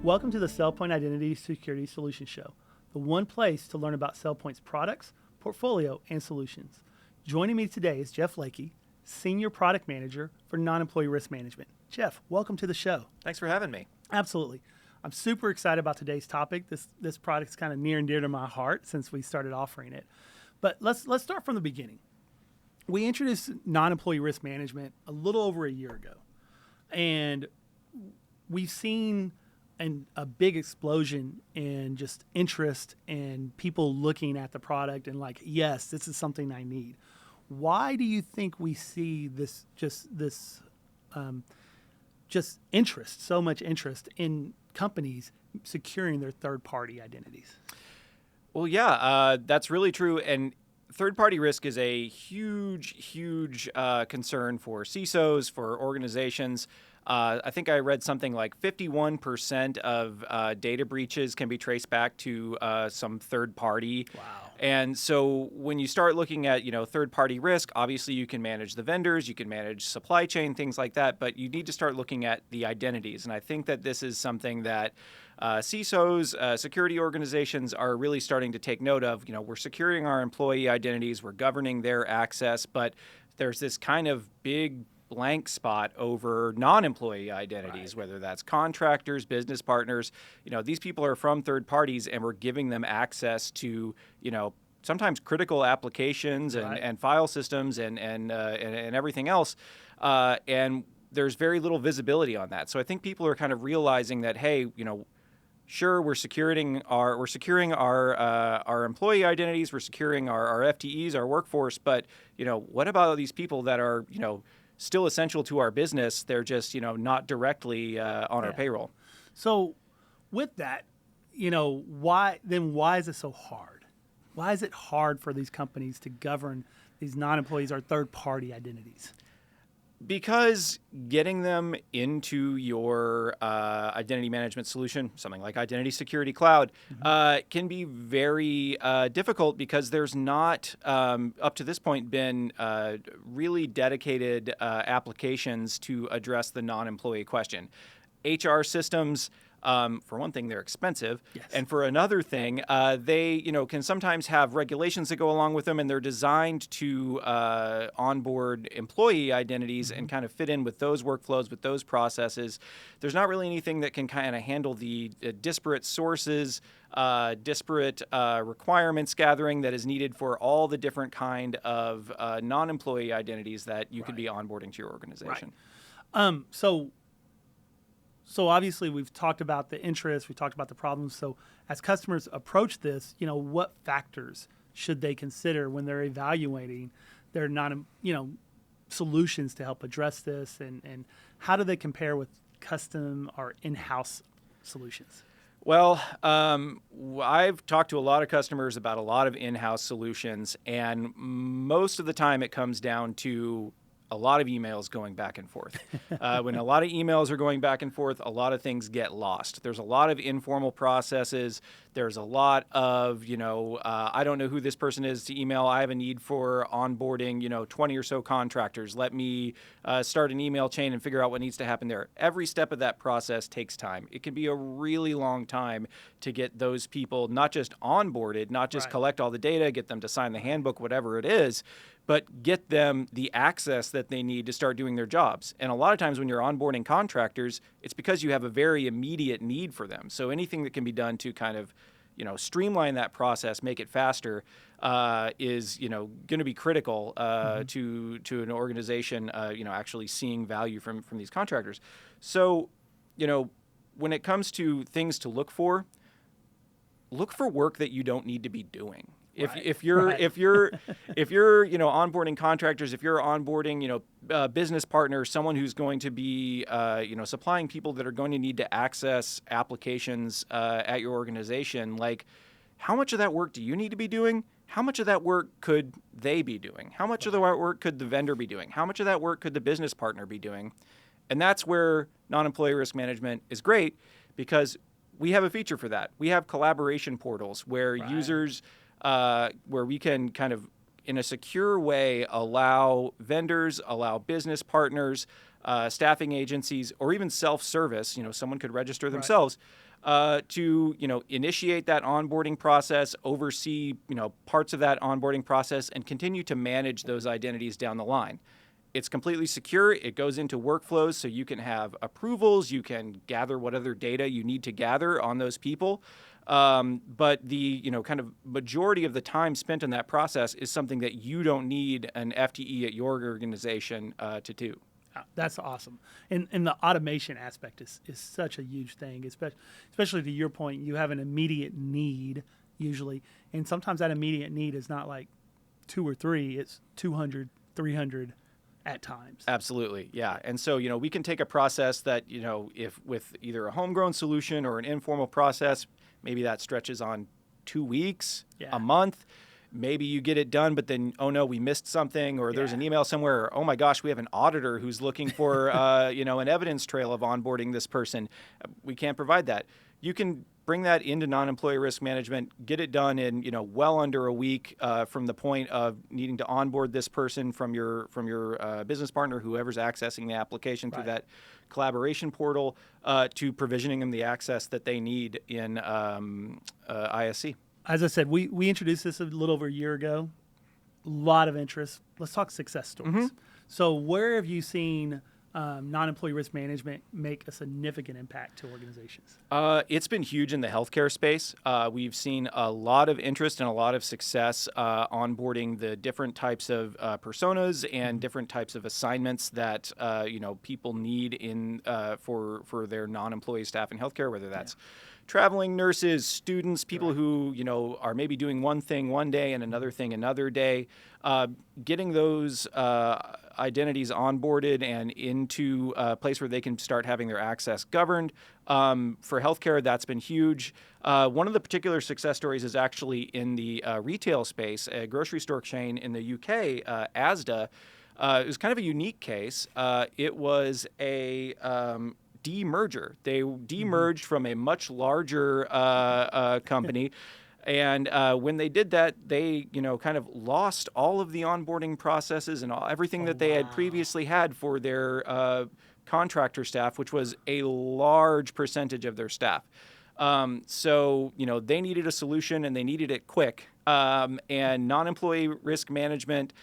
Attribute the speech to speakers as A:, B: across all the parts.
A: Welcome to the SailPoint Identity Security Solutions Show, the one place to learn about SailPoint's products, portfolio, and solutions. Joining me today is Jeff Lakey, Senior Product Manager for Non-Employee Risk Management. Jeff, welcome to the show.
B: Thanks for having me.
A: Absolutely. I'm super excited about today's topic. This product's kind of near and dear to my heart since we started offering it. But let's start from the beginning. We introduced non-employee risk management a little over a year ago, and we've seen a big explosion in just interest and people looking at the product and like, yes, this is something I need. Why do you think we see this interest, so much interest in companies securing their third-party identities?
B: Well, yeah, that's really true. And third-party risk is a huge concern for CISOs, for organizations. I think I read something like 51% of data breaches can be traced back to some third party.
A: Wow.
B: And so when you start looking at, third-party risk, obviously you can manage the vendors, you can manage supply chain, things like that, but you need to start looking at the identities. And I think that this is something that CISOs, security organizations are really starting to take note of. We're securing our employee identities, we're governing their access, but there's this kind of big blank spot over non-employee identities, right, whether that's contractors, business partners. These people are from third parties, and we're giving them access to, sometimes critical applications and,
A: right,
B: and file systems and everything else. And there's very little visibility on that. So I think people are kind of realizing that, hey, sure, we're securing our employee identities, we're securing our FTEs, our workforce, but what about these people that are still essential to our business? They're just not directly on our payroll.
A: So with that, why is it so hard? Why is it hard for these companies to govern these non-employees or third-party identities?
B: Because getting them into your identity management solution, something like Identity Security Cloud, can be very difficult because there's not, up to this point, been really dedicated applications to address the non-employee question. HR systems, for one thing, they're expensive.
A: Yes.
B: And for another thing, they can sometimes have regulations that go along with them, and they're designed to onboard employee identities and kind of fit in with those workflows, with those processes. There's not really anything that can kind of handle the disparate sources, disparate requirements gathering that is needed for all the different kind of non-employee identities that you could be onboarding to your organization.
A: Right. So obviously we've talked about the interest, we've talked about the problems. So as customers approach this, what factors should they consider when they're evaluating their solutions to help address this, and how do they compare with custom or in-house solutions?
B: Well, I've talked to a lot of customers about a lot of in-house solutions, and most of the time it comes down to a lot of emails going back and forth. When a lot of emails are going back and forth, a lot of things get lost. There's a lot of informal processes. There's a lot of, I don't know who this person is to email. I have a need for onboarding, 20 or so contractors. Let me start an email chain and figure out what needs to happen there. Every step of that process takes time. It can be a really long time to get those people not just onboarded, not just collect all the data, get them to sign the handbook, whatever it is, but get them the access that they need to start doing their jobs. And a lot of times when you're onboarding contractors, it's because you have a very immediate need for them. So anything that can be done to kind of, streamline that process, make it faster, is, going to be critical to an organization, actually seeing value from these contractors. So, when it comes to things to look for work that you don't need to be doing. If you're onboarding contractors, if you're onboarding business partners, someone who's going to be supplying people that are going to need to access applications at your organization, like, how much of that work do you need to be doing? How much of that work could they be doing? How much of the work could the vendor be doing? How much of that work could the business partner be doing? And that's where non-employee risk management is great, because we have a feature for that. We have collaboration portals where users where we can kind of, in a secure way, allow vendors, allow business partners, staffing agencies, or even self-service, someone could register themselves, to initiate that onboarding process, oversee parts of that onboarding process, and continue to manage those identities down the line. It's completely secure. It goes into workflows, so you can have approvals. You can gather what other data you need to gather on those people. But the kind of majority of the time spent in that process is something that you don't need an FTE at your organization to do.
A: That's awesome. And the automation aspect is such a huge thing, especially to your point. You have an immediate need usually, and sometimes that immediate need is not like 2 or 3, it's 200, 300 at times.
B: Absolutely, yeah. And so, we can take a process that, if with either a homegrown solution or an informal process, maybe that stretches on 2 weeks, a month. Maybe you get it done, but then, oh no, we missed something, or there's an email somewhere, or oh my gosh, we have an auditor who's looking for, an evidence trail of onboarding this person. We can't provide that. You can bring that into non-employee risk management, get it done in, well under a week from the point of needing to onboard this person from your business partner, whoever's accessing the application through that collaboration portal, to provisioning them the access that they need in ISC.
A: As I said, we introduced this a little over a year ago. A lot of interest. Let's talk success stories.
B: Mm-hmm.
A: So where have you seen non-employee risk management make a significant impact to organizations?
B: It's been huge in the healthcare space. We've seen a lot of interest and a lot of success onboarding the different types of personas and different types of assignments that people need in for their non-employee staff in healthcare, whether that's traveling nurses, students, people who are maybe doing one thing one day and another thing another day. Getting those identities onboarded and into a place where they can start having their access governed. For healthcare, that's been huge. One of the particular success stories is actually in the retail space. A grocery store chain in the UK, ASDA, it was kind of a unique case. It was a demerger. They demerged from a much larger company. And when they did that, they, kind of lost all of the onboarding processes and everything that they had previously had for their contractor staff, which was a large percentage of their staff. So, they needed a solution and they needed it quick. And non-employee risk management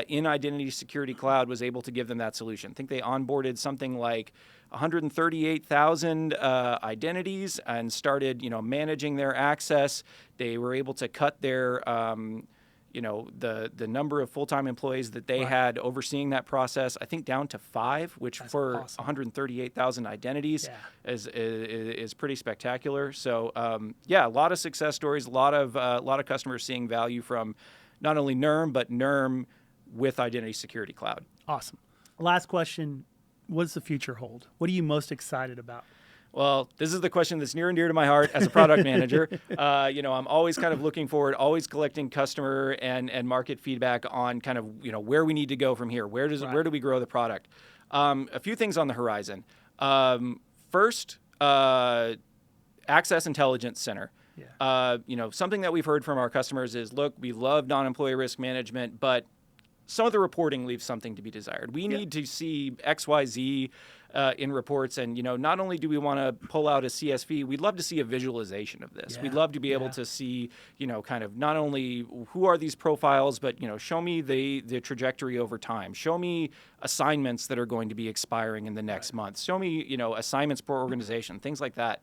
B: in Identity Security Cloud was able to give them that solution. I think they onboarded something like 138,000 identities and started, managing their access. They were able to cut their, the number of full-time employees that they had overseeing that process, I think down to 5, which That's for awesome. 138,000 identities is pretty spectacular. So, a lot of success stories, a lot of customers seeing value from not only NERM, but NERM with Identity Security Cloud.
A: Awesome. Last question. What does the future hold? What are you most excited about?
B: Well, this is the question that's near and dear to my heart as a product manager. I'm always kind of looking forward, always collecting customer and market feedback on kind of, where we need to go from here. Where do we grow the product? A few things on the horizon. First, Access Intelligence Center. Something that we've heard from our customers is, look, we love non-employee risk management, but some of the reporting leaves something to be desired. We need to see XYZ in reports. And, not only do we want to pull out a CSV, we'd love to see a visualization of this. We'd love to be able to see, kind of not only who are these profiles, but, show me the trajectory over time. Show me assignments that are going to be expiring in the next month. Show me, assignments per organization, things like that.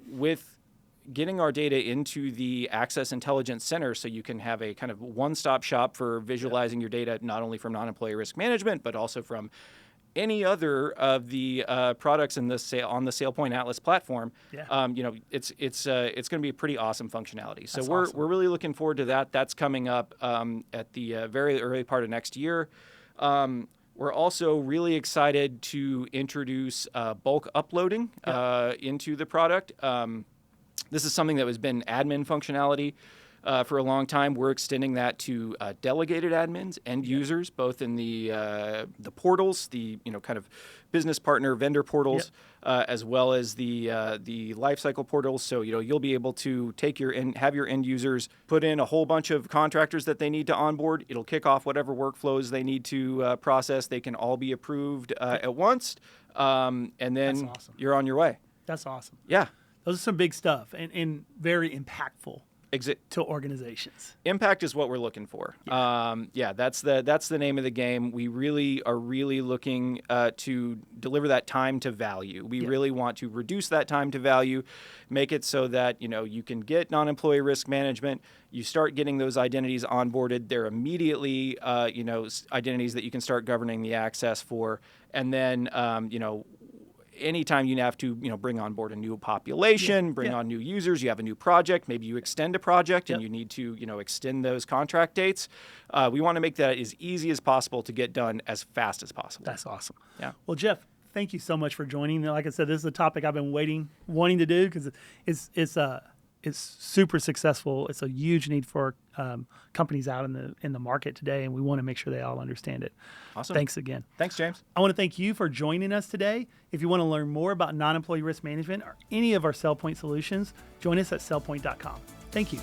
B: With getting our data into the Access Intelligence Center so you can have a kind of one-stop shop for visualizing your data, not only from non-employee risk management, but also from any other of the products on the SailPoint Atlas platform. It's going to be a pretty awesome functionality. So we're really looking forward to that. That's coming up at the very early part of next year. We're also really excited to introduce bulk uploading into the product. This is something that has been admin functionality for a long time. We're extending that to delegated admins and users, both in the portals, the kind of business partner vendor portals, as well as the lifecycle portals. So you'll be able to have your end users put in a whole bunch of contractors that they need to onboard. It'll kick off whatever workflows they need to process. They can all be approved at once, and then you're on your way.
A: That's awesome.
B: Yeah.
A: Those are some big stuff and very impactful
B: Exit.
A: to organizations.
B: Impact is what we're looking for. That's the name of the game. We really are looking to deliver that time to value. We really want to reduce that time to value, make it so that you can get non-employee risk management. You start getting those identities onboarded. They're immediately identities that you can start governing the access for, and then anytime you have to, bring on board a new population, bring on new users, you have a new project, maybe you extend a project and you need to, extend those contract dates. We want to make that as easy as possible to get done as fast as possible.
A: That's awesome.
B: Yeah.
A: Well, Jeff, thank you so much for joining. Like I said, this is a topic I've been wanting to do because it's super successful. It's a huge need for companies out in the market today, and we want to make sure they all understand it.
B: Awesome.
A: Thanks again.
B: Thanks, James.
A: I want to thank you for joining us today. If you want to learn more about non-employee risk management or any of our SailPoint solutions, join us at SailPoint.com. Thank you.